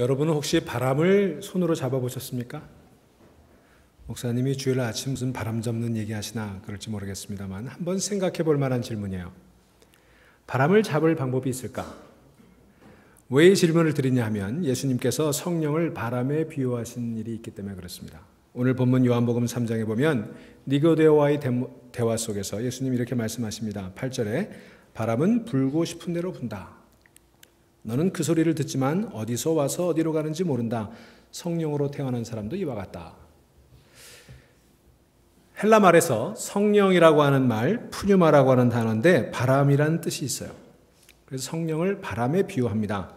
여러분은 혹시 바람을 손으로 잡아보셨습니까? 목사님이 주일 아침 무슨 바람 잡는 얘기 하시나 그럴지 모르겠습니다만 한번 생각해 볼 만한 질문이에요. 바람을 잡을 방법이 있을까? 왜 이 질문을 드리냐 하면 예수님께서 성령을 바람에 비유하신 일이 있기 때문에 그렇습니다. 오늘 본문 요한복음 3장에 보면 니고데오와의 대화 속에서 예수님이 이렇게 말씀하십니다. 8절에 바람은 불고 싶은 대로 분다. 너는 그 소리를 듣지만 어디서 와서 어디로 가는지 모른다. 성령으로 태어난 사람도 이와 같다. 헬라 말에서 성령이라고 하는 말, 푸뉴마라고 하는 단어인데 바람이라는 뜻이 있어요. 그래서 성령을 바람에 비유합니다.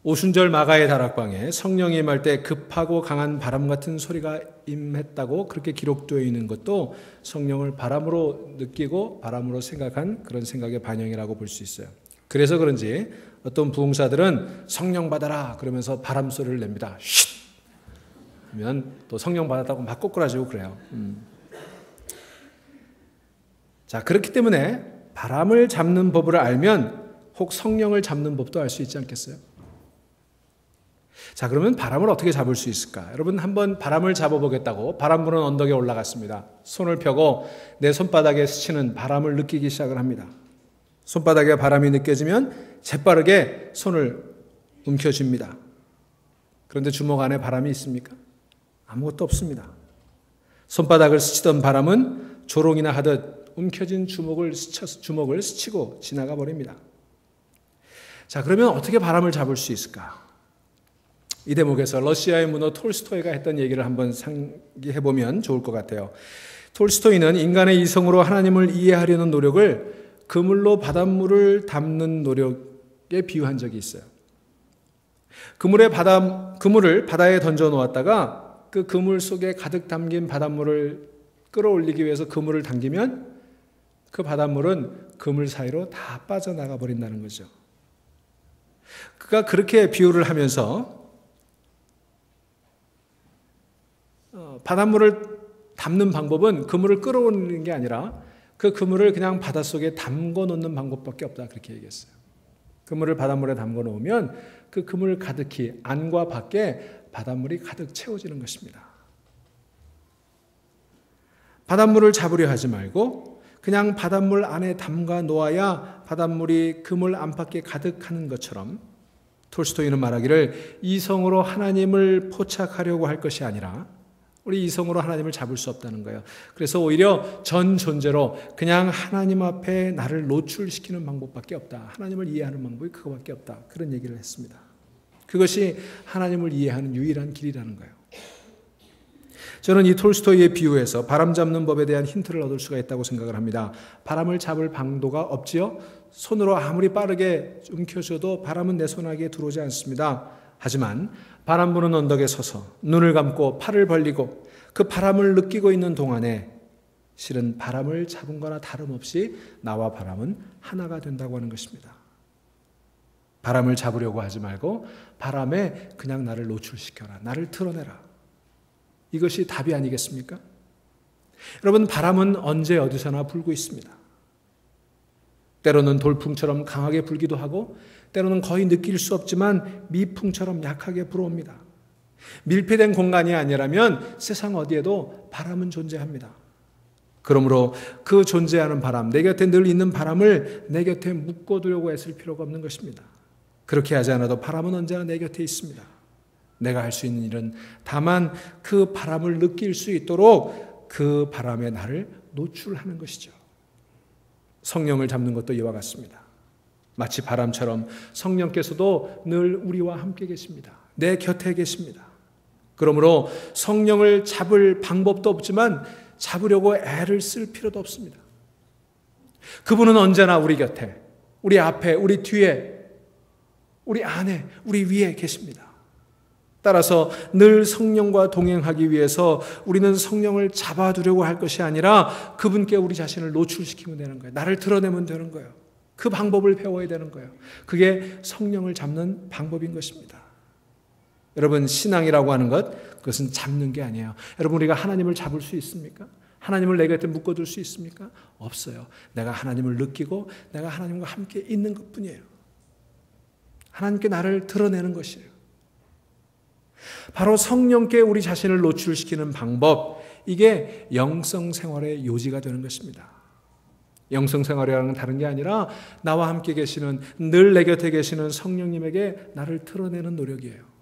오순절 마가의 다락방에 성령이 임할 때 급하고 강한 바람 같은 소리가 임했다고 그렇게 기록되어 있는 것도 성령을 바람으로 느끼고 바람으로 생각한 그런 생각의 반영이라고 볼 수 있어요. 그래서 그런지 어떤 부흥사들은 성령 받아라 그러면서 바람 소리를 냅니다. 쉿! 하면 또 성령 받았다고 막 꼬꾸라지고 그래요. 자, 그렇기 때문에 바람을 잡는 법을 알면 혹 성령을 잡는 법도 알 수 있지 않겠어요? 자, 그러면 바람을 어떻게 잡을 수 있을까? 여러분 한번 바람을 잡아보겠다고 바람 부는 언덕에 올라갔습니다. 손을 펴고 내 손바닥에 스치는 바람을 느끼기 시작을 합니다. 손바닥에 바람이 느껴지면 재빠르게 손을 움켜쥡니다. 그런데 주먹 안에 바람이 있습니까? 아무것도 없습니다. 손바닥을 스치던 바람은 조롱이나 하듯 움켜진 주먹을 스치고 지나가 버립니다. 자, 그러면 어떻게 바람을 잡을 수 있을까? 이 대목에서 러시아의 문호 톨스토이가 했던 얘기를 한번 상기해 보면 좋을 것 같아요. 톨스토이는 인간의 이성으로 하나님을 이해하려는 노력을 그물로 바닷물을 담는 노력에 비유한 적이 있어요. 그물을 바다에 던져 놓았다가 그 그물 속에 가득 담긴 바닷물을 끌어올리기 위해서 그물을 당기면 그 바닷물은 그물 사이로 다 빠져나가 버린다는 거죠. 그가 그렇게 비유를 하면서 바닷물을 담는 방법은 그물을 끌어올리는 게 아니라 그 그물을 그냥 바닷속에 담궈 놓는 방법밖에 없다 그렇게 얘기했어요. 그물을 바닷물에 담궈 놓으면 그 그물 가득히 안과 밖에 바닷물이 가득 채워지는 것입니다. 바닷물을 잡으려 하지 말고 그냥 바닷물 안에 담가 놓아야 바닷물이 그물 안팎에 가득하는 것처럼 톨스토이는 말하기를 이성으로 하나님을 포착하려고 할 것이 아니라 우리 이성으로 하나님을 잡을 수 없다는 거예요. 그래서 오히려 전 존재로 그냥 하나님 앞에 나를 노출시키는 방법밖에 없다. 하나님을 이해하는 방법이 그거밖에 없다. 그런 얘기를 했습니다. 그것이 하나님을 이해하는 유일한 길이라는 거예요. 저는 이 톨스토이의 비유에서 바람 잡는 법에 대한 힌트를 얻을 수가 있다고 생각을 합니다. 바람을 잡을 방도가 없지요. 손으로 아무리 빠르게 움켜줘도 바람은 내 손아귀에 들어오지 않습니다. 하지만 바람 부는 언덕에 서서 눈을 감고 팔을 벌리고 그 바람을 느끼고 있는 동안에 실은 바람을 잡은 거나 다름없이 나와 바람은 하나가 된다고 하는 것입니다. 바람을 잡으려고 하지 말고 바람에 그냥 나를 노출시켜라. 나를 드러내라. 이것이 답이 아니겠습니까? 여러분, 바람은 언제 어디서나 불고 있습니다. 때로는 돌풍처럼 강하게 불기도 하고 때로는 거의 느낄 수 없지만 미풍처럼 약하게 불어옵니다. 밀폐된 공간이 아니라면 세상 어디에도 바람은 존재합니다. 그러므로 그 존재하는 바람, 내 곁에 늘 있는 바람을 내 곁에 묶어두려고 애쓸 필요가 없는 것입니다. 그렇게 하지 않아도 바람은 언제나 내 곁에 있습니다. 내가 할 수 있는 일은 다만 그 바람을 느낄 수 있도록 그 바람에 나를 노출하는 것이죠. 성령을 잡는 것도 이와 같습니다. 마치 바람처럼 성령께서도 늘 우리와 함께 계십니다. 내 곁에 계십니다. 그러므로 성령을 잡을 방법도 없지만 잡으려고 애를 쓸 필요도 없습니다. 그분은 언제나 우리 곁에, 우리 앞에, 우리 뒤에, 우리 안에, 우리 위에 계십니다. 따라서 늘 성령과 동행하기 위해서 우리는 성령을 잡아두려고 할 것이 아니라 그분께 우리 자신을 노출시키면 되는 거예요. 나를 드러내면 되는 거예요. 그 방법을 배워야 되는 거예요. 그게 성령을 잡는 방법인 것입니다. 여러분, 신앙이라고 하는 것, 그것은 잡는 게 아니에요. 여러분, 우리가 하나님을 잡을 수 있습니까? 하나님을 내 곁에 묶어둘 수 있습니까? 없어요. 내가 하나님을 느끼고 내가 하나님과 함께 있는 것뿐이에요. 하나님께 나를 드러내는 것이에요. 바로 성령께 우리 자신을 노출시키는 방법, 이게 영성 생활의 요지가 되는 것입니다. 영성 생활이라는 건 다른 게 아니라 나와 함께 계시는, 늘 내 곁에 계시는 성령님에게 나를 드러내는 노력이에요.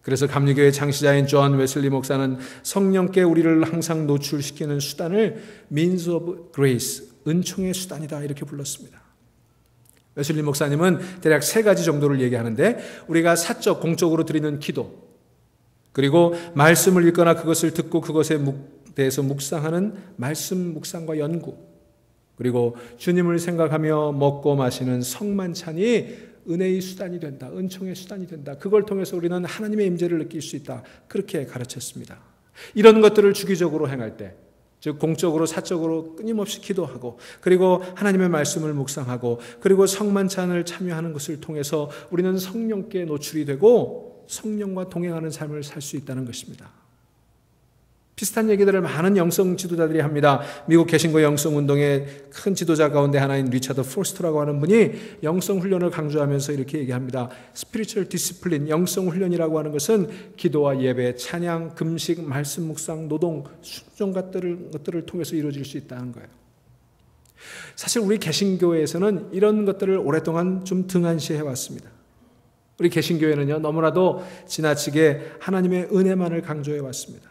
그래서 감리교회 창시자인 존 웨슬리 목사는 성령께 우리를 항상 노출시키는 수단을 means of grace, 은총의 수단이다, 이렇게 불렀습니다. 웨슬리 목사님은 대략 3가지 정도를 얘기하는데, 우리가 사적, 공적으로 드리는 기도, 그리고 말씀을 읽거나 그것을 듣고 그것에 대해서 묵상하는 말씀 묵상과 연구, 그리고 주님을 생각하며 먹고 마시는 성만찬이 은혜의 수단이 된다, 은총의 수단이 된다. 그걸 통해서 우리는 하나님의 임재를 느낄 수 있다, 그렇게 가르쳤습니다. 이런 것들을 주기적으로 행할 때, 즉 공적으로 사적으로 끊임없이 기도하고, 그리고 하나님의 말씀을 묵상하고, 그리고 성만찬을 참여하는 것을 통해서 우리는 성령께 노출이 되고 성령과 동행하는 삶을 살 수 있다는 것입니다. 비슷한 얘기들을 많은 영성 지도자들이 합니다. 미국 개신교 영성 운동의 큰 지도자 가운데 하나인 리처드 포스터라고 하는 분이 영성 훈련을 강조하면서 이렇게 얘기합니다. 스피리추얼 디시플린, 영성 훈련이라고 하는 것은 기도와 예배, 찬양, 금식, 말씀 묵상, 노동, 순종 것들을 통해서 이루어질 수 있다는 거예요. 사실 우리 개신교회에서는 이런 것들을 오랫동안 좀 등한시해 왔습니다. 우리 개신교회는요, 너무나도 지나치게 하나님의 은혜만을 강조해 왔습니다.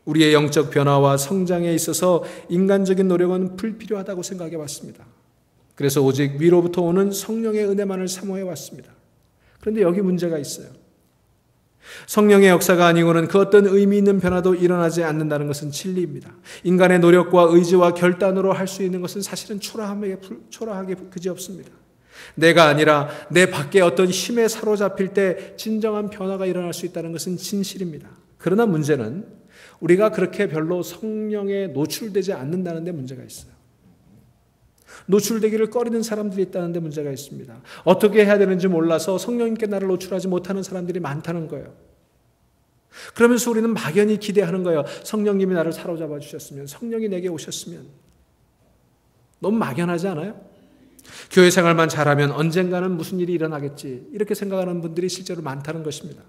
우리의 영적 변화와 성장에 있어서 인간적인 노력은 불필요하다고 생각해 왔습니다. 그래서 오직 위로부터 오는 성령의 은혜만을 사모해 왔습니다. 그런데 여기 문제가 있어요. 성령의 역사가 아니고는 그 어떤 의미 있는 변화도 일어나지 않는다는 것은 진리입니다. 인간의 노력과 의지와 결단으로 할 수 있는 것은 사실은 초라하게 그지없습니다. 내가 아니라 내 밖에 어떤 힘에 사로잡힐 때 진정한 변화가 일어날 수 있다는 것은 진실입니다. 그러나 문제는 우리가 그렇게 별로 성령에 노출되지 않는다는 데 문제가 있어요. 노출되기를 꺼리는 사람들이 있다는 데 문제가 있습니다. 어떻게 해야 되는지 몰라서 성령님께 나를 노출하지 못하는 사람들이 많다는 거예요. 그러면서 우리는 막연히 기대하는 거예요. 성령님이 나를 사로잡아 주셨으면, 성령이 내게 오셨으면. 너무 막연하지 않아요? 교회 생활만 잘하면 언젠가는 무슨 일이 일어나겠지, 이렇게 생각하는 분들이 실제로 많다는 것입니다.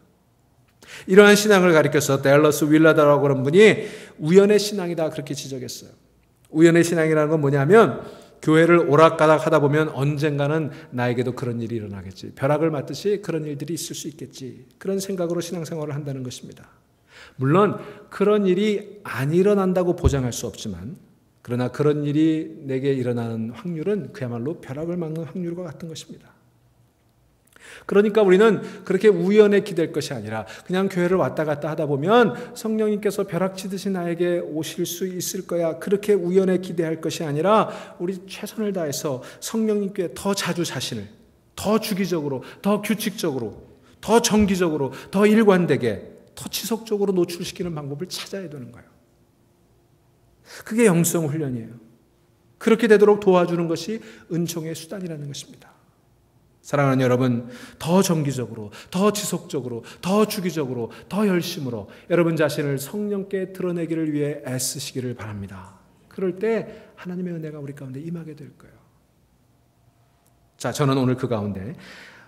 이러한 신앙을 가리켜서 댈러스 윌라더라고 하는 분이 우연의 신앙이다, 그렇게 지적했어요. 우연의 신앙이라는 건 뭐냐면, 교회를 오락가락 하다 보면 언젠가는 나에게도 그런 일이 일어나겠지, 벼락을 맞듯이 그런 일들이 있을 수 있겠지, 그런 생각으로 신앙생활을 한다는 것입니다. 물론 그런 일이 안 일어난다고 보장할 수 없지만, 그러나 그런 일이 내게 일어나는 확률은 그야말로 벼락을 맞는 확률과 같은 것입니다. 그러니까 우리는 그렇게 우연에 기댈 것이 아니라 그냥 교회를 왔다 갔다 하다 보면 성령님께서 벼락치듯이 나에게 오실 수 있을 거야, 그렇게 우연에 기대할 것이 아니라 우리 최선을 다해서 성령님께 더 자주 자신을, 더 주기적으로, 더 규칙적으로, 더 정기적으로, 더 일관되게, 더 지속적으로 노출시키는 방법을 찾아야 되는 거예요. 그게 영성 훈련이에요. 그렇게 되도록 도와주는 것이 은총의 수단이라는 것입니다. 사랑하는 여러분, 더 정기적으로, 더 지속적으로, 더 주기적으로, 더 열심으로 여러분 자신을 성령께 드러내기를 위해 애쓰시기를 바랍니다. 그럴 때 하나님의 은혜가 우리 가운데 임하게 될 거예요. 자, 저는 오늘 그 가운데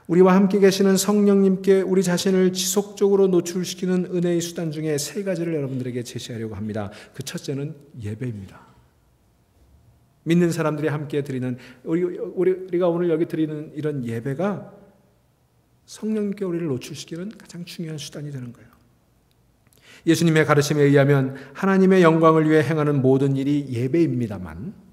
우리와 함께 계시는 성령님께 우리 자신을 지속적으로 노출시키는 은혜의 수단 중에 3가지를 여러분들에게 제시하려고 합니다. 그 첫째는 예배입니다. 믿는 사람들이 함께 드리는, 우리가 오늘 여기 드리는 이런 예배가 성령님께 우리를 노출시키는 가장 중요한 수단이 되는 거예요. 예수님의 가르침에 의하면 하나님의 영광을 위해 행하는 모든 일이 예배입니다만,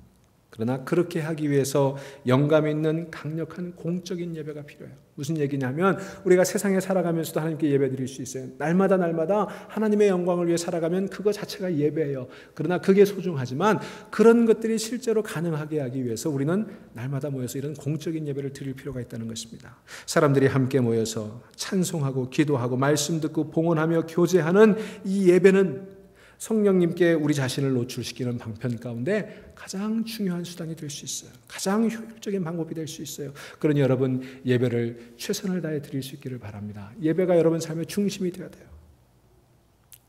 그러나 그렇게 하기 위해서 영감 있는 강력한 공적인 예배가 필요해요. 무슨 얘기냐면, 우리가 세상에 살아가면서도 하나님께 예배 드릴 수 있어요. 날마다 하나님의 영광을 위해 살아가면 그거 자체가 예배예요. 그러나 그게 소중하지만 그런 것들이 실제로 가능하게 하기 위해서 우리는 날마다 모여서 이런 공적인 예배를 드릴 필요가 있다는 것입니다. 사람들이 함께 모여서 찬송하고 기도하고 말씀 듣고 봉헌하며 교제하는 이 예배는 성령님께 우리 자신을 노출시키는 방편 가운데 가장 중요한 수단이 될 수 있어요. 가장 효율적인 방법이 될 수 있어요. 그러니 여러분, 예배를 최선을 다해 드릴 수 있기를 바랍니다. 예배가 여러분 삶의 중심이 되어야 돼요.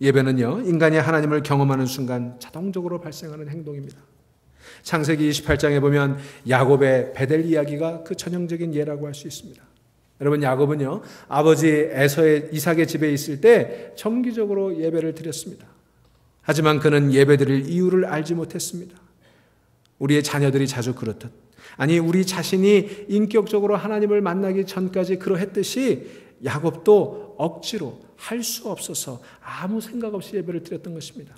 예배는요, 인간이 하나님을 경험하는 순간 자동적으로 발생하는 행동입니다. 창세기 28장에 보면 야곱의 베델 이야기가 그 전형적인 예라고 할 수 있습니다. 여러분, 야곱은요, 아버지 에서의 이삭의 집에 있을 때 정기적으로 예배를 드렸습니다. 하지만 그는 예배드릴 이유를 알지 못했습니다. 우리의 자녀들이 자주 그렇듯, 아니 우리 자신이 인격적으로 하나님을 만나기 전까지 그러했듯이 야곱도 억지로 할 수 없어서 아무 생각 없이 예배를 드렸던 것입니다.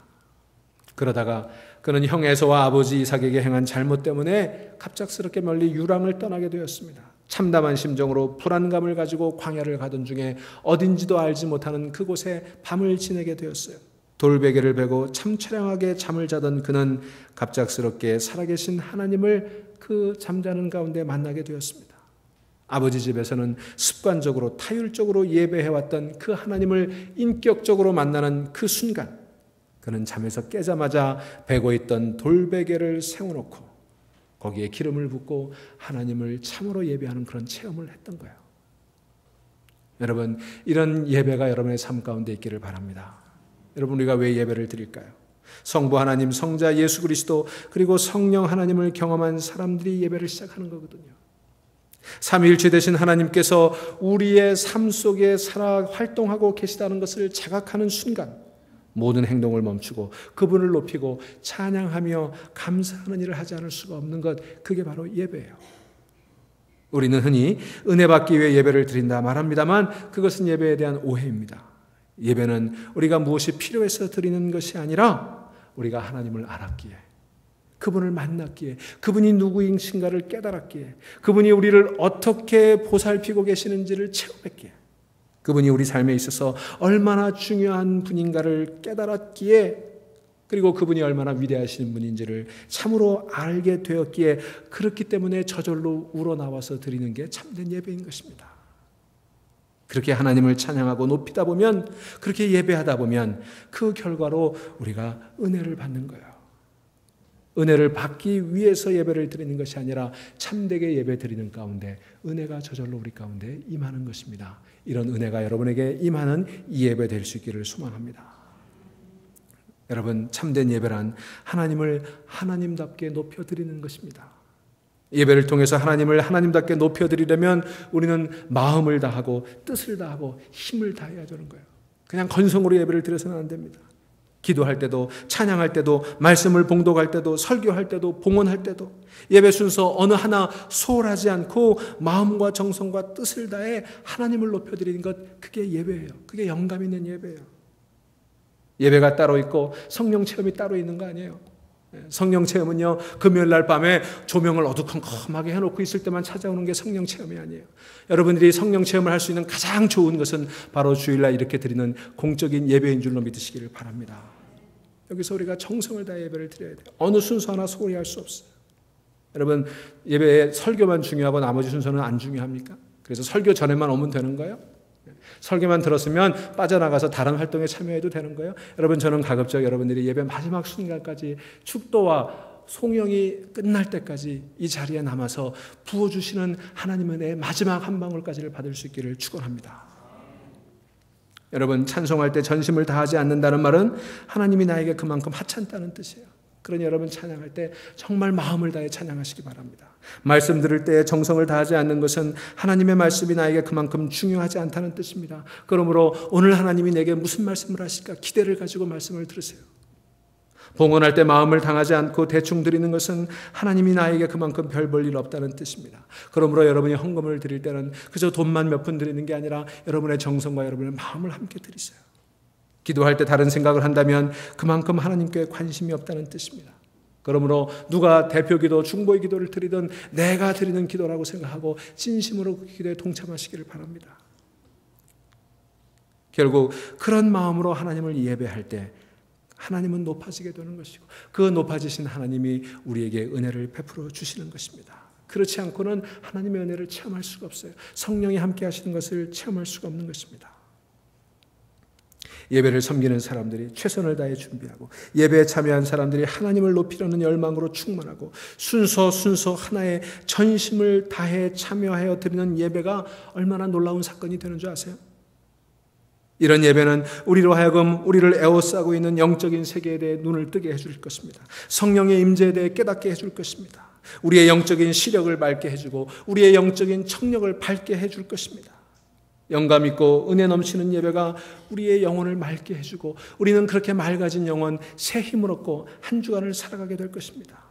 그러다가 그는 형 에서와 아버지 이삭에게 행한 잘못 때문에 갑작스럽게 멀리 유랑을 떠나게 되었습니다. 참담한 심정으로 불안감을 가지고 광야를 가던 중에 어딘지도 알지 못하는 그곳에 밤을 지내게 되었어요. 돌베개를 베고 참 처량하게 잠을 자던 그는 갑작스럽게 살아계신 하나님을 그 잠자는 가운데 만나게 되었습니다. 아버지 집에서는 습관적으로 타율적으로 예배해왔던 그 하나님을 인격적으로 만나는 그 순간, 그는 잠에서 깨자마자 베고 있던 돌베개를 세워놓고 거기에 기름을 붓고 하나님을 참으로 예배하는 그런 체험을 했던 거예요. 여러분, 이런 예배가 여러분의 삶 가운데 있기를 바랍니다. 여러분, 우리가 왜 예배를 드릴까요? 성부 하나님, 성자 예수 그리스도, 그리고 성령 하나님을 경험한 사람들이 예배를 시작하는 거거든요. 삼위일체 되신 하나님께서 우리의 삶 속에 살아 활동하고 계시다는 것을 자각하는 순간 모든 행동을 멈추고 그분을 높이고 찬양하며 감사하는 일을 하지 않을 수가 없는 것, 그게 바로 예배예요. 우리는 흔히 은혜 받기 위해 예배를 드린다 말합니다만 그것은 예배에 대한 오해입니다. 예배는 우리가 무엇이 필요해서 드리는 것이 아니라 우리가 하나님을 알았기에, 그분을 만났기에, 그분이 누구인가를 깨달았기에, 그분이 우리를 어떻게 보살피고 계시는지를 체험했기에, 그분이 우리 삶에 있어서 얼마나 중요한 분인가를 깨달았기에, 그리고 그분이 얼마나 위대하신 분인지를 참으로 알게 되었기에, 그렇기 때문에 저절로 우러나와서 드리는 게 참된 예배인 것입니다. 그렇게 하나님을 찬양하고 높이다 보면, 그렇게 예배하다 보면 그 결과로 우리가 은혜를 받는 거예요. 은혜를 받기 위해서 예배를 드리는 것이 아니라 참되게 예배 드리는 가운데 은혜가 저절로 우리 가운데 임하는 것입니다. 이런 은혜가 여러분에게 임하는 이 예배 될 수 있기를 소망합니다. 여러분, 참된 예배란 하나님을 하나님답게 높여드리는 것입니다. 예배를 통해서 하나님을 하나님답게 높여드리려면 우리는 마음을 다하고 뜻을 다하고 힘을 다해야 되는 거예요. 그냥 건성으로 예배를 드려서는 안 됩니다. 기도할 때도, 찬양할 때도, 말씀을 봉독할 때도, 설교할 때도, 봉헌할 때도 예배 순서 어느 하나 소홀하지 않고 마음과 정성과 뜻을 다해 하나님을 높여드리는 것, 그게 예배예요. 그게 영감 있는 예배예요. 예배가 따로 있고 성령 체험이 따로 있는 거 아니에요. 성령 체험은요, 금요일 날 밤에 조명을 어두컴컴하게 해놓고 있을 때만 찾아오는 게 성령 체험이 아니에요. 여러분들이 성령 체험을 할 수 있는 가장 좋은 것은 바로 주일날 이렇게 드리는 공적인 예배인 줄로 믿으시기를 바랍니다. 여기서 우리가 정성을 다해 예배를 드려야 돼요. 어느 순서 하나 소홀히 할 수 없어요. 여러분, 예배에 설교만 중요하고 나머지 순서는 안 중요합니까? 그래서 설교 전에만 오면 되는 거예요? 설교만 들었으면 빠져나가서 다른 활동에 참여해도 되는 거예요? 여러분, 저는 가급적 여러분들이 예배 마지막 순간까지 축도와 송영이 끝날 때까지 이 자리에 남아서 부어주시는 하나님의 은혜의 마지막 한 방울까지를 받을 수 있기를 축원합니다. 여러분, 찬송할 때 전심을 다하지 않는다는 말은 하나님이 나에게 그만큼 하찮다는 뜻이에요. 그러니 여러분, 찬양할 때 정말 마음을 다해 찬양하시기 바랍니다. 말씀 들을 때 정성을 다하지 않는 것은 하나님의 말씀이 나에게 그만큼 중요하지 않다는 뜻입니다. 그러므로 오늘 하나님이 내게 무슨 말씀을 하실까 기대를 가지고 말씀을 들으세요. 봉헌할 때 마음을 당하지 않고 대충 드리는 것은 하나님이 나에게 그만큼 별 볼 일 없다는 뜻입니다. 그러므로 여러분이 헌금을 드릴 때는 그저 돈만 몇 푼 드리는 게 아니라 여러분의 정성과 여러분의 마음을 함께 드리세요. 기도할 때 다른 생각을 한다면 그만큼 하나님께 관심이 없다는 뜻입니다. 그러므로 누가 대표기도, 중보의 기도를 드리든 내가 드리는 기도라고 생각하고 진심으로 그 기도에 동참하시기를 바랍니다. 결국 그런 마음으로 하나님을 예배할 때 하나님은 높아지게 되는 것이고, 그 높아지신 하나님이 우리에게 은혜를 베풀어 주시는 것입니다. 그렇지 않고는 하나님의 은혜를 체험할 수가 없어요. 성령이 함께 하시는 것을 체험할 수가 없는 것입니다. 예배를 섬기는 사람들이 최선을 다해 준비하고, 예배에 참여한 사람들이 하나님을 높이려는 열망으로 충만하고 순서 하나에 전심을 다해 참여하여 드리는 예배가 얼마나 놀라운 사건이 되는 줄 아세요? 이런 예배는 우리로 하여금 우리를 에워싸고 있는 영적인 세계에 대해 눈을 뜨게 해줄 것입니다. 성령의 임재에 대해 깨닫게 해줄 것입니다. 우리의 영적인 시력을 맑게 해주고 우리의 영적인 청력을 밝게 해줄 것입니다. 영감 있고 은혜 넘치는 예배가 우리의 영혼을 맑게 해주고 우리는 그렇게 맑아진 영혼 새 힘을 얻고 한 주간을 살아가게 될 것입니다.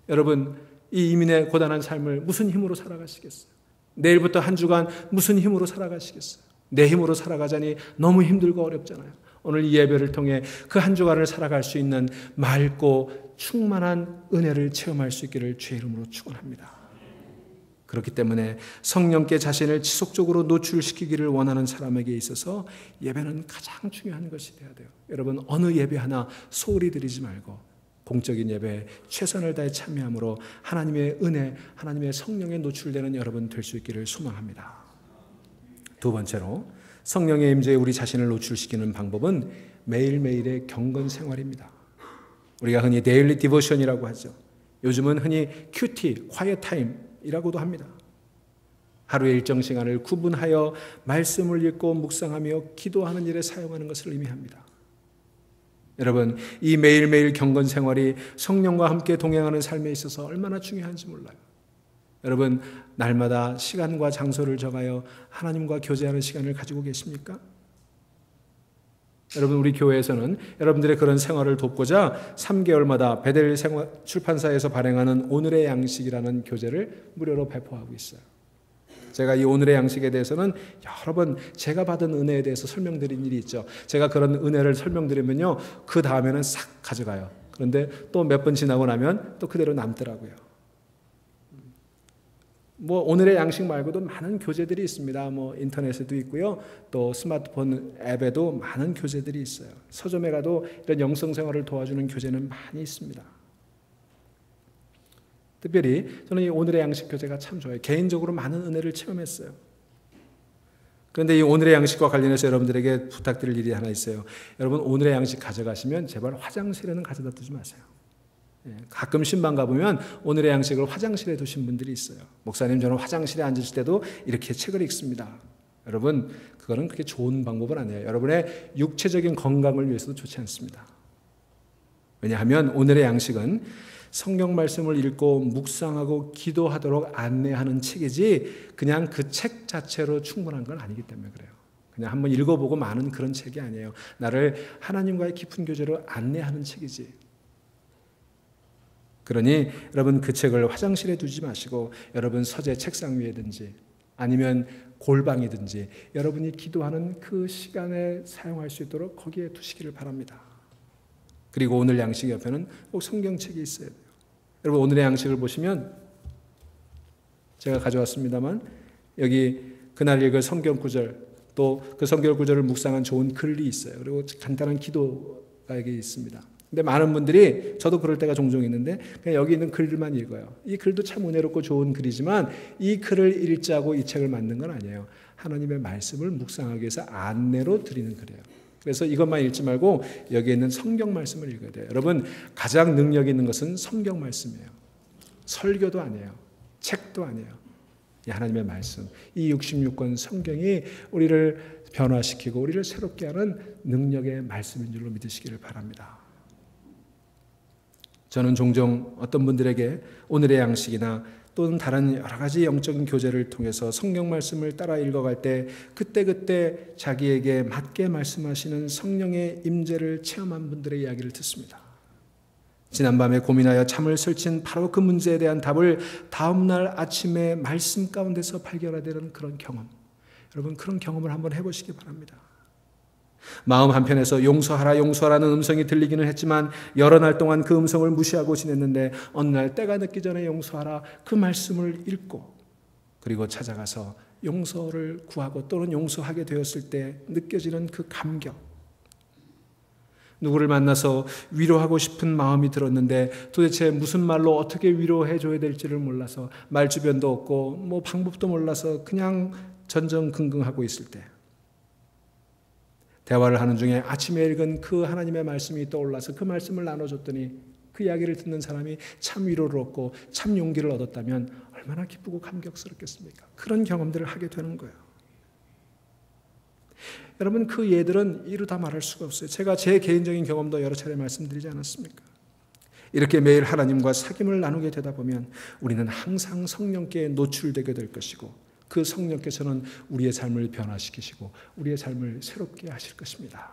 여러분, 이 이민의 고단한 삶을 무슨 힘으로 살아가시겠어요? 내일부터 한 주간 무슨 힘으로 살아가시겠어요? 내 힘으로 살아가자니 너무 힘들고 어렵잖아요. 오늘 이 예배를 통해 그 한 주간을 살아갈 수 있는 맑고 충만한 은혜를 체험할 수 있기를 주의 이름으로 축원합니다. 그렇기 때문에 성령께 자신을 지속적으로 노출시키기를 원하는 사람에게 있어서 예배는 가장 중요한 것이 되어야 돼요. 여러분, 어느 예배 하나 소홀히 드리지 말고 공적인 예배에 최선을 다해 참여함으로 하나님의 은혜, 하나님의 성령에 노출되는 여러분 될 수 있기를 소망합니다. 두 번째로 성령의 임재에 우리 자신을 노출시키는 방법은 매일매일의 경건 생활입니다. 우리가 흔히 데일리 디보션이라고 하죠. 요즘은 흔히 QT, quiet time이라고도 합니다. 하루의 일정 시간을 구분하여 말씀을 읽고 묵상하며 기도하는 일에 사용하는 것을 의미합니다. 여러분, 이 매일매일 경건 생활이 성령과 함께 동행하는 삶에 있어서 얼마나 중요한지 몰라요. 여러분, 날마다 시간과 장소를 정하여 하나님과 교제하는 시간을 가지고 계십니까? 여러분, 우리 교회에서는 여러분들의 그런 생활을 돕고자 3개월마다 베델 출판사에서 발행하는 오늘의 양식이라는 교재를 무료로 배포하고 있어요. 제가 이 오늘의 양식에 대해서는 여러 번 제가 받은 은혜에 대해서 설명드린 일이 있죠. 제가 그런 은혜를 설명드리면요, 그 다음에는 싹 가져가요. 그런데 또 몇 번 지나고 나면 또 그대로 남더라고요. 오늘의 양식 말고도 많은 교재들이 있습니다. 인터넷에도 있고요. 또 스마트폰 앱에도 많은 교재들이 있어요. 서점에 가도 이런 영성생활을 도와주는 교재는 많이 있습니다. 특별히 저는 이 오늘의 양식 교재가 참 좋아요. 개인적으로 많은 은혜를 체험했어요. 그런데 이 오늘의 양식과 관련해서 여러분들에게 부탁드릴 일이 하나 있어요. 여러분, 오늘의 양식 가져가시면 제발 화장실에는 가져다 두지 마세요. 가끔 신방 가보면 오늘의 양식을 화장실에 두신 분들이 있어요. 목사님, 저는 화장실에 앉으실 때도 이렇게 책을 읽습니다. 여러분, 그거는 그렇게 좋은 방법은 아니에요. 여러분의 육체적인 건강을 위해서도 좋지 않습니다. 왜냐하면 오늘의 양식은 성경 말씀을 읽고 묵상하고 기도하도록 안내하는 책이지 그냥 그 책 자체로 충분한 건 아니기 때문에 그래요. 그냥 한번 읽어보고 마는 그런 책이 아니에요. 나를 하나님과의 깊은 교제로 안내하는 책이지. 그러니 여러분, 그 책을 화장실에 두지 마시고 여러분 서재 책상 위에든지 아니면 골방이든지 여러분이 기도하는 그 시간에 사용할 수 있도록 거기에 두시기를 바랍니다. 그리고 오늘 양식 옆에는 꼭 성경책이 있어야 돼요. 여러분, 오늘의 양식을 보시면 제가 가져왔습니다만 여기 그날 읽을 성경 구절, 또 그 성경 구절을 묵상한 좋은 글이 있어요. 그리고 간단한 기도가 여기 있습니다. 근데 많은 분들이, 저도 그럴 때가 종종 있는데 그냥 여기 있는 글들만 읽어요. 이 글도 참 은혜롭고 좋은 글이지만 이 글을 읽자고 이 책을 만든 건 아니에요. 하나님의 말씀을 묵상하기 위해서 안내로 드리는 글이에요. 그래서 이것만 읽지 말고 여기 있는 성경 말씀을 읽어야 돼요. 여러분, 가장 능력 있는 것은 성경 말씀이에요. 설교도 아니에요. 책도 아니에요. 이 하나님의 말씀, 이 66권 성경이 우리를 변화시키고 우리를 새롭게 하는 능력의 말씀인 줄로 믿으시기를 바랍니다. 저는 종종 어떤 분들에게 오늘의 양식이나 또는 다른 여러 가지 영적인 교재를 통해서 성경 말씀을 따라 읽어갈 때 그때그때 자기에게 맞게 말씀하시는 성령의 임재를 체험한 분들의 이야기를 듣습니다. 지난밤에 고민하여 잠을 설친 바로 그 문제에 대한 답을 다음날 아침에 말씀 가운데서 발견하는 그런 경험, 여러분, 그런 경험을 한번 해보시기 바랍니다. 마음 한편에서 용서하라 용서하라는 음성이 들리기는 했지만 여러 날 동안 그 음성을 무시하고 지냈는데 어느 날 때가 늦기 전에 용서하라 그 말씀을 읽고 그리고 찾아가서 용서를 구하고 또는 용서하게 되었을 때 느껴지는 그 감격, 누구를 만나서 위로하고 싶은 마음이 들었는데 도대체 무슨 말로 어떻게 위로해 줘야 될지를 몰라서 말 주변도 없고 방법도 몰라서 그냥 전전긍긍하고 있을 때 대화를 하는 중에 아침에 읽은 그 하나님의 말씀이 떠올라서 그 말씀을 나눠줬더니 그 이야기를 듣는 사람이 참 위로를 얻고 참 용기를 얻었다면 얼마나 기쁘고 감격스럽겠습니까? 그런 경험들을 하게 되는 거예요. 여러분, 그 예들은 이루 다 말할 수가 없어요. 제가 제 개인적인 경험도 여러 차례 말씀드리지 않았습니까? 이렇게 매일 하나님과 사귐을 나누게 되다 보면 우리는 항상 성령께 노출되게 될 것이고 그 성령께서는 우리의 삶을 변화시키시고 우리의 삶을 새롭게 하실 것입니다.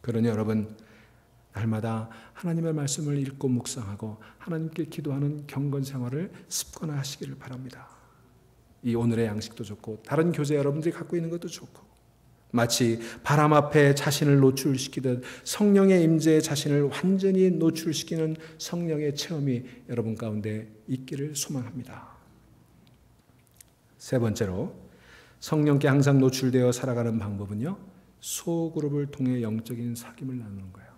그러니 여러분, 날마다 하나님의 말씀을 읽고 묵상하고 하나님께 기도하는 경건 생활을 습관화하시기를 바랍니다. 이 오늘의 양식도 좋고 다른 교제 여러분들이 갖고 있는 것도 좋고 마치 바람 앞에 자신을 노출시키듯 성령의 임재에 자신을 완전히 노출시키는 성령의 체험이 여러분 가운데 있기를 소망합니다. 세 번째로 성령께 항상 노출되어 살아가는 방법은요, 소그룹을 통해 영적인 사귐을 나누는 거예요.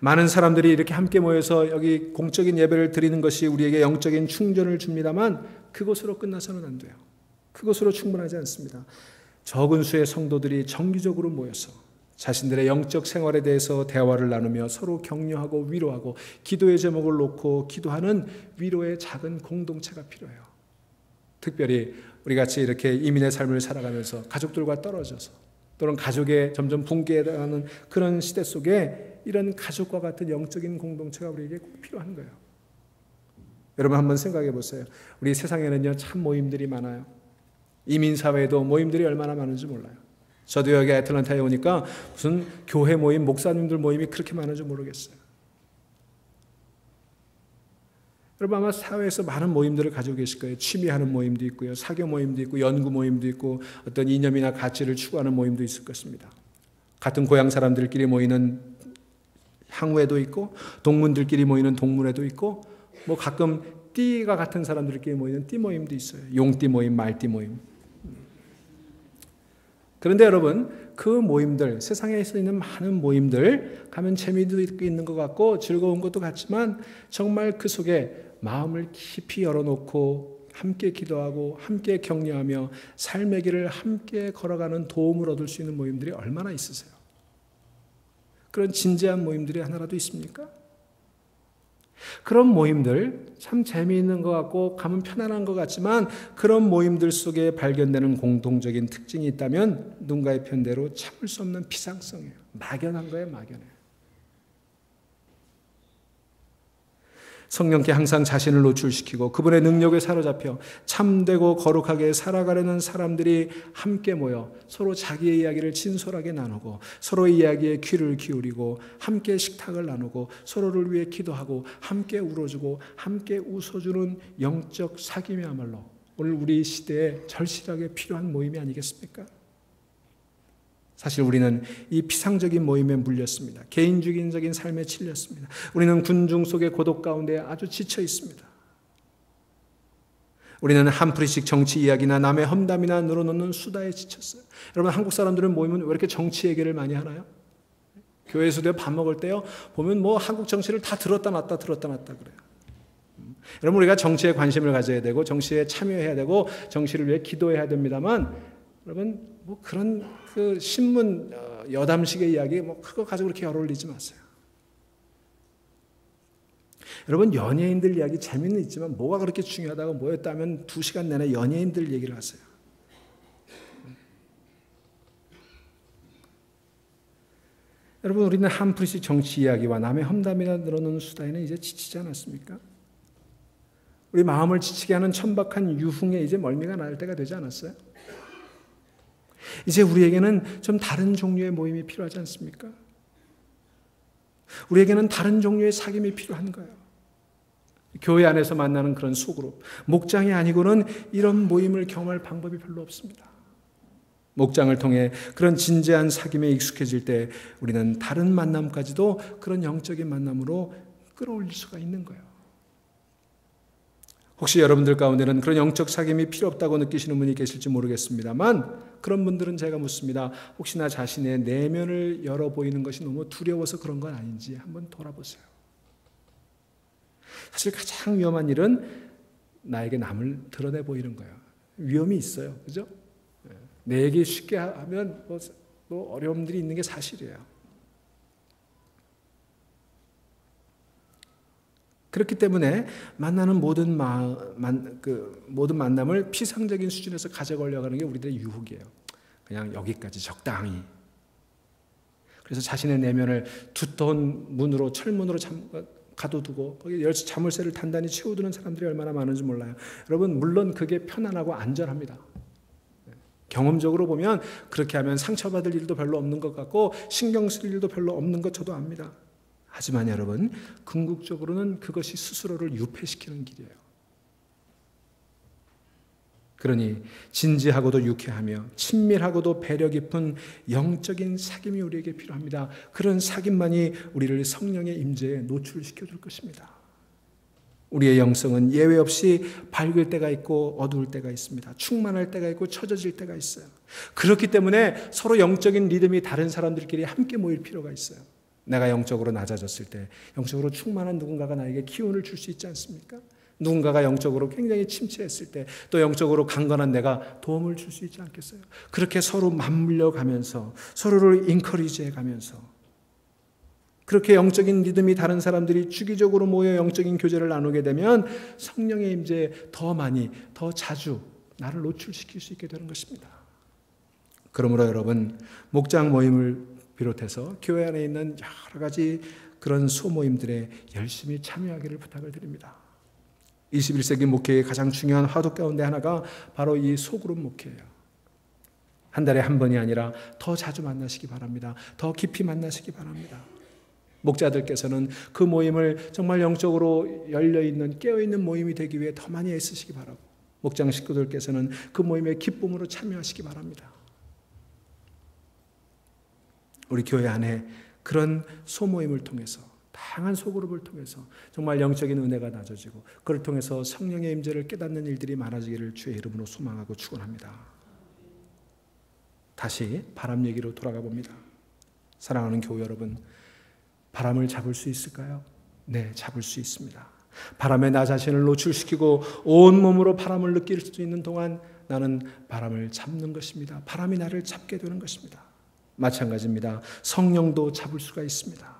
많은 사람들이 이렇게 함께 모여서 여기 공적인 예배를 드리는 것이 우리에게 영적인 충전을 줍니다만 그것으로 끝나서는 안 돼요. 그것으로 충분하지 않습니다. 적은 수의 성도들이 정기적으로 모여서 자신들의 영적 생활에 대해서 대화를 나누며 서로 격려하고 위로하고 기도의 제목을 놓고 기도하는 위로의 작은 공동체가 필요해요. 특별히 우리 같이 이렇게 이민의 삶을 살아가면서 가족들과 떨어져서 또는 가족의 점점 붕괴해가는 그런 시대 속에 이런 가족과 같은 영적인 공동체가 우리에게 꼭 필요한 거예요. 여러분 한번 생각해 보세요. 우리 세상에는요 참 모임들이 많아요. 이민사회에도 모임들이 얼마나 많은지 몰라요. 저도 여기 애틀랜타에 오니까 무슨 교회 모임, 목사님들 모임이 그렇게 많은지 모르겠어요. 여러분 아마 사회에서 많은 모임들을 가지고 계실 거예요. 취미하는 모임도 있고요. 사교 모임도 있고 연구 모임도 있고 어떤 이념이나 가치를 추구하는 모임도 있을 것입니다. 같은 고향 사람들끼리 모이는 향후에도 있고 동문들끼리 모이는 동문회도 있고 뭐 가끔 띠가 같은 사람들끼리 모이는 띠 모임도 있어요. 용띠 모임, 말띠 모임. 그런데 여러분 그 모임들, 세상에서 있는 많은 모임들 가면 재미도 있는 것 같고 즐거운 것도 같지만 정말 그 속에 마음을 깊이 열어놓고 함께 기도하고 함께 격려하며 삶의 길을 함께 걸어가는 도움을 얻을 수 있는 모임들이 얼마나 있으세요? 그런 진지한 모임들이 하나라도 있습니까? 그런 모임들 참 재미있는 것 같고 가면 편안한 것 같지만 그런 모임들 속에 발견되는 공통적인 특징이 있다면 누군가의 편대로 참을 수 없는 비상성이에요. 막연한 거예요, 막연해요. 성령께 항상 자신을 노출시키고 그분의 능력에 사로잡혀 참되고 거룩하게 살아가려는 사람들이 함께 모여 서로 자기의 이야기를 진솔하게 나누고 서로의 이야기에 귀를 기울이고 함께 식탁을 나누고 서로를 위해 기도하고 함께 울어주고 함께 웃어주는 영적 사귐이야말로 오늘 우리 시대에 절실하게 필요한 모임이 아니겠습니까? 사실 우리는 이 피상적인 모임에 물렸습니다. 개인주의적인 삶에 찔렸습니다. 우리는 군중 속의 고독 가운데 아주 지쳐 있습니다. 우리는 한풀이씩 정치 이야기나 남의 험담이나 늘어놓는 수다에 지쳤어요. 여러분 한국 사람들은 모이면 왜 이렇게 정치 얘기를 많이 하나요? 교회에서도 밥 먹을 때요 보면 뭐 한국 정치를 다 들었다 놨다 그래요. 여러분 우리가 정치에 관심을 가져야 되고 정치에 참여해야 되고 정치를 위해 기도해야 됩니다만 여러분 뭐 그런 그 신문 여담식의 이야기 뭐 그거 가지고 그렇게 어울리지 마세요. 여러분 연예인들 이야기 재미는 있지만 뭐가 그렇게 중요하다고 모였다면 2시간 내내 연예인들 얘기를 하세요. 여러분 우리는 한풀이씩 정치 이야기와 남의 험담이나 늘어놓는 수다에는 이제 지치지 않았습니까? 우리 마음을 지치게 하는 천박한 유흥에 이제 멀미가 날 때가 되지 않았어요? 이제 우리에게는 좀 다른 종류의 모임이 필요하지 않습니까? 우리에게는 다른 종류의 사귐이 필요한 거예요. 교회 안에서 만나는 그런 소그룹, 목장이 아니고는 이런 모임을 경험할 방법이 별로 없습니다. 목장을 통해 그런 진지한 사귐에 익숙해질 때 우리는 다른 만남까지도 그런 영적인 만남으로 끌어올릴 수가 있는 거예요. 혹시 여러분들 가운데는 그런 영적 사귐이 필요 없다고 느끼시는 분이 계실지 모르겠습니다만 그런 분들은 제가 묻습니다. 혹시나 자신의 내면을 열어 보이는 것이 너무 두려워서 그런 건 아닌지 한번 돌아보세요. 사실 가장 위험한 일은 나에게 남을 드러내 보이는 거예요. 위험이 있어요. 그죠? 내 얘기 쉽게 하면 뭐 어려움들이 있는 게 사실이에요. 그렇기 때문에 만나는 모든 만남을 피상적인 수준에서 가져가려고 하는 게 우리들의 유혹이에요. 그냥 여기까지 적당히. 그래서 자신의 내면을 두터운 문으로 철문으로 가둬두고 거기 자물쇠를 단단히 채워두는 사람들이 얼마나 많은지 몰라요. 여러분 물론 그게 편안하고 안전합니다. 경험적으로 보면 그렇게 하면 상처받을 일도 별로 없는 것 같고 신경 쓸 일도 별로 없는 것 저도 압니다. 하지만 여러분 궁극적으로는 그것이 스스로를 유폐시키는 길이에요. 그러니 진지하고도 유쾌하며 친밀하고도 배려 깊은 영적인 사귐이 우리에게 필요합니다. 그런 사귐만이 우리를 성령의 임재에 노출시켜 줄 것입니다. 우리의 영성은 예외 없이 밝을 때가 있고 어두울 때가 있습니다. 충만할 때가 있고 처져질 때가 있어요. 그렇기 때문에 서로 영적인 리듬이 다른 사람들끼리 함께 모일 필요가 있어요. 내가 영적으로 낮아졌을 때 영적으로 충만한 누군가가 나에게 기운을 줄 수 있지 않습니까? 누군가가 영적으로 굉장히 침체했을 때 또 영적으로 강건한 내가 도움을 줄 수 있지 않겠어요? 그렇게 서로 맞물려 가면서 서로를 인커리지해 가면서 그렇게 영적인 리듬이 다른 사람들이 주기적으로 모여 영적인 교제를 나누게 되면 성령의 임재에 더 많이 더 자주 나를 노출시킬 수 있게 되는 것입니다. 그러므로 여러분 목장 모임을 비롯해서 교회 안에 있는 여러 가지 그런 소모임들에 열심히 참여하기를 부탁을 드립니다. 21세기 목회의 가장 중요한 화두 가운데 하나가 바로 이 소그룹 목회예요. 한 달에 한 번이 아니라 더 자주 만나시기 바랍니다. 더 깊이 만나시기 바랍니다. 목자들께서는 그 모임을 정말 영적으로 열려있는 깨어있는 모임이 되기 위해 더 많이 애쓰시기 바라고 목장 식구들께서는 그 모임에 기쁨으로 참여하시기 바랍니다. 우리 교회 안에 그런 소모임을 통해서 다양한 소그룹을 통해서 정말 영적인 은혜가 낮아지고 그를 통해서 성령의 임재를 깨닫는 일들이 많아지기를 주의 이름으로 소망하고 축원합니다. 다시 바람 얘기로 돌아가 봅니다. 사랑하는 교회 여러분, 바람을 잡을 수 있을까요? 네, 잡을 수 있습니다. 바람에 나 자신을 노출시키고 온몸으로 바람을 느낄 수 있는 동안 나는 바람을 잡는 것입니다. 바람이 나를 잡게 되는 것입니다. 마찬가지입니다. 성령도 잡을 수가 있습니다.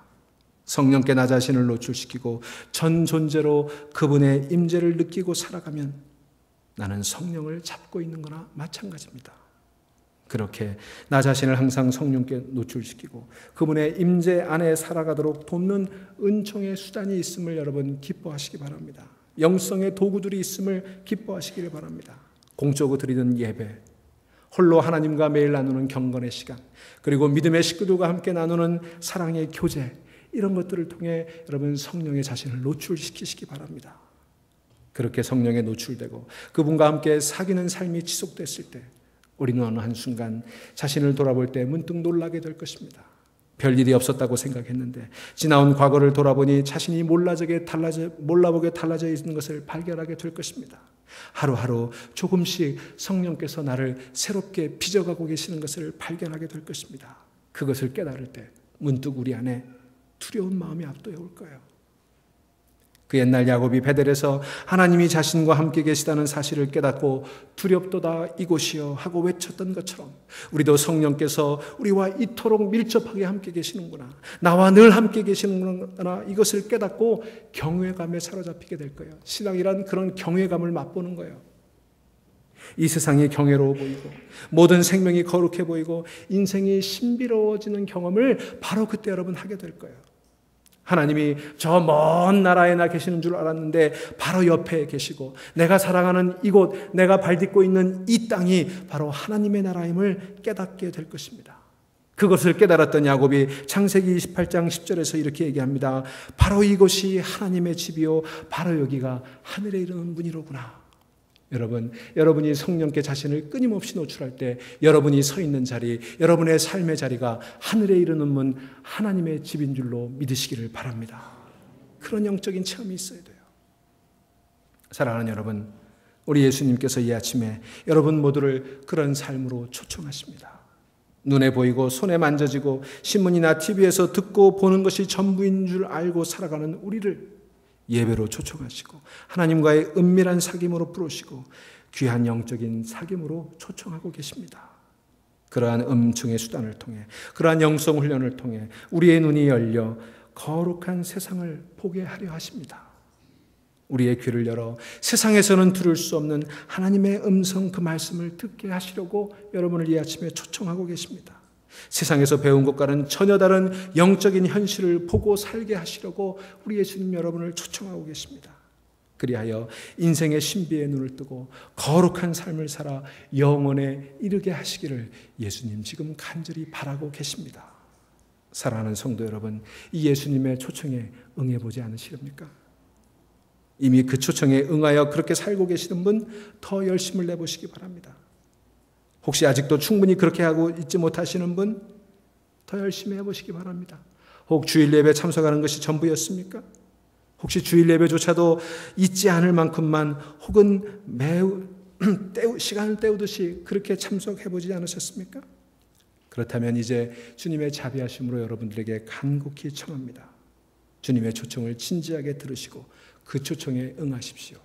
성령께 나 자신을 노출시키고 전 존재로 그분의 임재를 느끼고 살아가면 나는 성령을 잡고 있는 거나 마찬가지입니다. 그렇게 나 자신을 항상 성령께 노출시키고 그분의 임재 안에 살아가도록 돕는 은총의 수단이 있음을 여러분 기뻐하시기 바랍니다. 영성의 도구들이 있음을 기뻐하시기를 바랍니다. 공적으로 드리는 예배, 홀로 하나님과 매일 나누는 경건의 시간, 그리고 믿음의 식구들과 함께 나누는 사랑의 교제, 이런 것들을 통해 여러분 성령의 자신을 노출시키시기 바랍니다. 그렇게 성령에 노출되고 그분과 함께 사귀는 삶이 지속됐을 때 우리는 어느 한순간 자신을 돌아볼 때 문득 놀라게 될 것입니다. 별일이 없었다고 생각했는데 지나온 과거를 돌아보니 자신이 몰라보게 달라져 있는 것을 발견하게 될 것입니다. 하루하루 조금씩 성령께서 나를 새롭게 빚어가고 계시는 것을 발견하게 될 것입니다. 그것을 깨달을 때 문득 우리 안에 두려운 마음이 압도해올 거예요. 그 옛날 야곱이 베델에서 하나님이 자신과 함께 계시다는 사실을 깨닫고 두렵도다 이곳이여 하고 외쳤던 것처럼 우리도 성령께서 우리와 이토록 밀접하게 함께 계시는구나, 나와 늘 함께 계시는구나, 이것을 깨닫고 경외감에 사로잡히게 될 거예요. 신앙이란 그런 경외감을 맛보는 거예요. 이 세상이 경외로워 보이고 모든 생명이 거룩해 보이고 인생이 신비로워지는 경험을 바로 그때 여러분 하게 될 거예요. 하나님이 저 먼 나라에 나 계시는 줄 알았는데 바로 옆에 계시고 내가 사랑하는 이곳, 내가 발딛고 있는 이 땅이 바로 하나님의 나라임을 깨닫게 될 것입니다. 그것을 깨달았던 야곱이 창세기 28장 10절에서 이렇게 얘기합니다. 바로 이곳이 하나님의 집이요 바로 여기가 하늘에 이르는 문이로구나. 여러분이 성령께 자신을 끊임없이 노출할 때 여러분이 서 있는 자리, 여러분의 삶의 자리가 하늘에 이르는 문, 하나님의 집인 줄로 믿으시기를 바랍니다. 그런 영적인 체험이 있어야 돼요. 사랑하는 여러분, 우리 예수님께서 이 아침에 여러분 모두를 그런 삶으로 초청하십니다. 눈에 보이고 손에 만져지고 신문이나 TV에서 듣고 보는 것이 전부인 줄 알고 살아가는 우리를 예배로 초청하시고 하나님과의 은밀한 사귐으로 부르시고 귀한 영적인 사귐으로 초청하고 계십니다. 그러한 음층의 수단을 통해, 그러한 영성 훈련을 통해 우리의 눈이 열려 거룩한 세상을 보게 하려 하십니다. 우리의 귀를 열어 세상에서는 들을 수 없는 하나님의 음성, 그 말씀을 듣게 하시려고 여러분을 이 아침에 초청하고 계십니다. 세상에서 배운 것과는 전혀 다른 영적인 현실을 보고 살게 하시려고 우리 예수님 여러분을 초청하고 계십니다. 그리하여 인생의 신비의 눈을 뜨고 거룩한 삶을 살아 영원에 이르게 하시기를 예수님 지금 간절히 바라고 계십니다. 사랑하는 성도 여러분, 이 예수님의 초청에 응해보지 않으시렵니까? 이미 그 초청에 응하여 그렇게 살고 계시는 분 더 열심을 내보시기 바랍니다. 혹시 아직도 충분히 그렇게 하고 있지 못하시는 분 더 열심히 해보시기 바랍니다. 혹 주일 예배 참석하는 것이 전부였습니까? 혹시 주일 예배조차도 잊지 않을 만큼만 혹은 매우 시간을 때우듯이 그렇게 참석해보지 않으셨습니까? 그렇다면 이제 주님의 자비하심으로 여러분들에게 간곡히 청합니다. 주님의 초청을 진지하게 들으시고 그 초청에 응하십시오.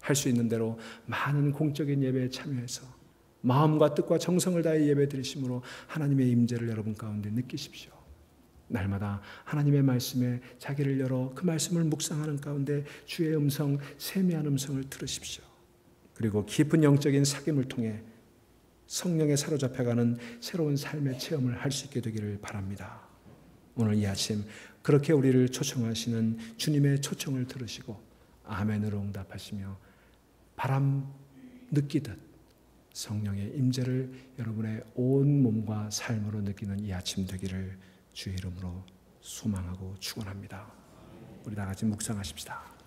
할 수 있는 대로 많은 공적인 예배에 참여해서 마음과 뜻과 정성을 다해 예배 드리심으로 하나님의 임재를 여러분 가운데 느끼십시오. 날마다 하나님의 말씀에 자기를 열어 그 말씀을 묵상하는 가운데 주의 음성, 세미한 음성을 들으십시오. 그리고 깊은 영적인 사귐을 통해 성령에 사로잡혀가는 새로운 삶의 체험을 할 수 있게 되기를 바랍니다. 오늘 이 아침 그렇게 우리를 초청하시는 주님의 초청을 들으시고 아멘으로 응답하시며 바람 느끼듯 성령의 임재를 여러분의 온 몸과 삶으로 느끼는 이 아침 되기를 주의 이름으로 소망하고 축원합니다. 우리 다 같이 묵상하십시다.